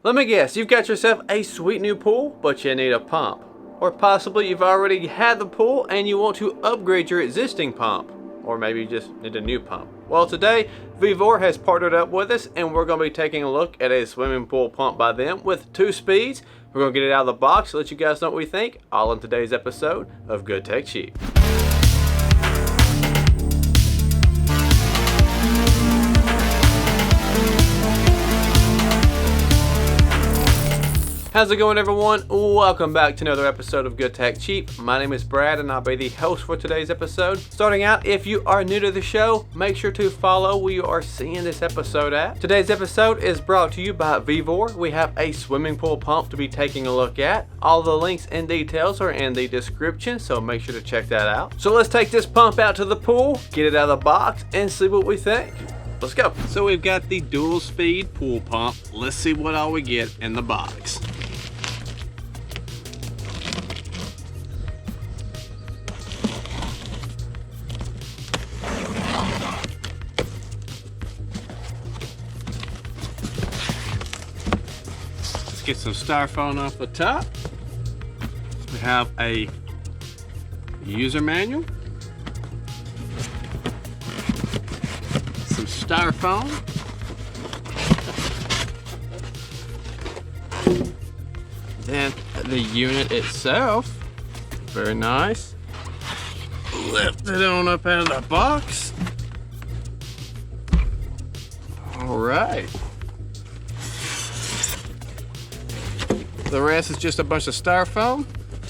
Let me guess, you've got yourself a sweet new pool, but you need a pump. Or possibly you've already had the pool and you want to upgrade your existing pump. Or maybe you just need a new pump. Well, today, VEVOR has partnered up with us and we're going to be taking a look at a swimming pool pump by them with 2 speeds. We're going to get it out of the box, let you guys know what we think, all in today's episode of Good Tech Cheap. How's it going, everyone? Welcome back to another episode of Good Tech Cheap. My name is Brad and I'll be the host for today's episode. Starting out, if you are new to the show, make sure to follow where you are seeing this episode at. Today's episode is brought to you by VEVOR. We have a swimming pool pump to be taking a look at. All the links and details are in the description, so make sure to check that out. So let's take this pump out to the pool, get it out of the box, and see what we think. Let's go. So we've got the dual speed pool pump. Let's see what all we get in the box. Get some styrofoam off the top. We have a user manual, some styrofoam, then the unit itself, very nice. Lift it on up out of the box. All right. The rest is just a bunch of styrofoam.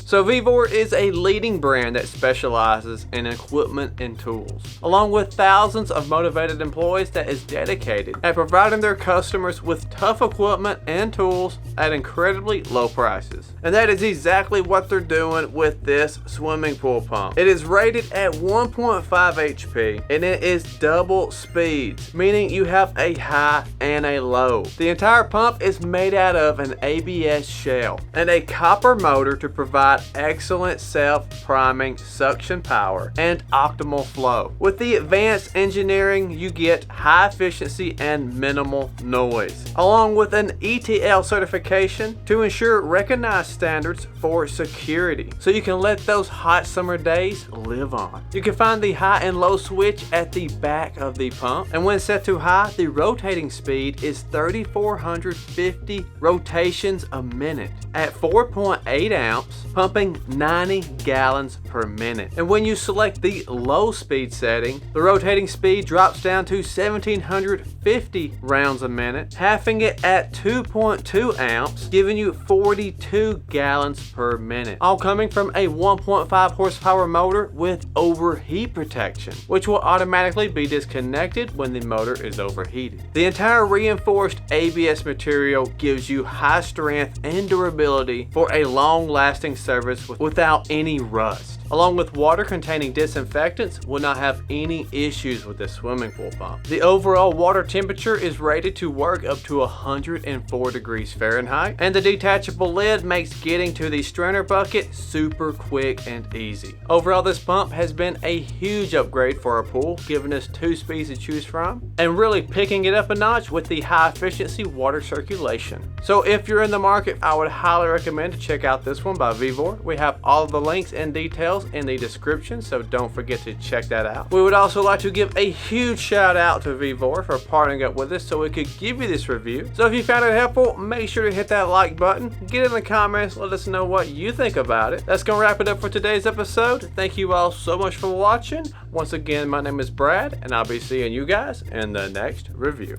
So VEVOR is a leading brand that specializes in equipment and tools, along with thousands of motivated employees that is dedicated at providing their customers with tough equipment and tools at incredibly low prices. And that is exactly what they're doing with this swimming pool pump. It is rated at 1.5 HP and it is double speeds, meaning you have a high and a low. The entire pump is made out of an ABS shell and a copper motor to provide excellent self-priming suction power and optimal flow. With the advanced engineering, you get high efficiency and minimal noise, along with an ETL certification to ensure recognized standards for security, so you can let those hot summer days live on. You can find the high and low switch at the back of the pump, and when set to high, the rotating speed is 3,450 rotations a minute at 4.8 ounce, pumping 90 gallons per minute. And when you select the low speed setting, the rotating speed drops down to 1,750 rounds a minute, halving it at 2.2 ounce, giving you 42 gallons per minute. All coming from a 1.5 horsepower motor with overheat protection, which will automatically be disconnected when the motor is overheated. The entire reinforced ABS material gives you high strength and durability for a long-lasting service without any rust. Along with water-containing disinfectants, will not have any issues with this swimming pool pump. The overall water temperature is rated to work up to 104 degrees Fahrenheit, and the detachable lid makes getting to the strainer bucket super quick and easy. Overall, this pump has been a huge upgrade for our pool, giving us 2 speeds to choose from, and really picking it up a notch with the high-efficiency water circulation. So if you're in the market, I would highly recommend to check out this one by VEVOR. We have all of the links and details in the description, so don't forget to check that out. We would also like to give a huge shout out to VEVOR for partnering up with us so we could give you this review. So if you found it helpful, make sure to hit that like button, get in the comments, let us know what you think about it. That's gonna wrap it up for today's episode. Thank you all so much for watching. Once again, my name is Brad and I'll be seeing you guys in the next review.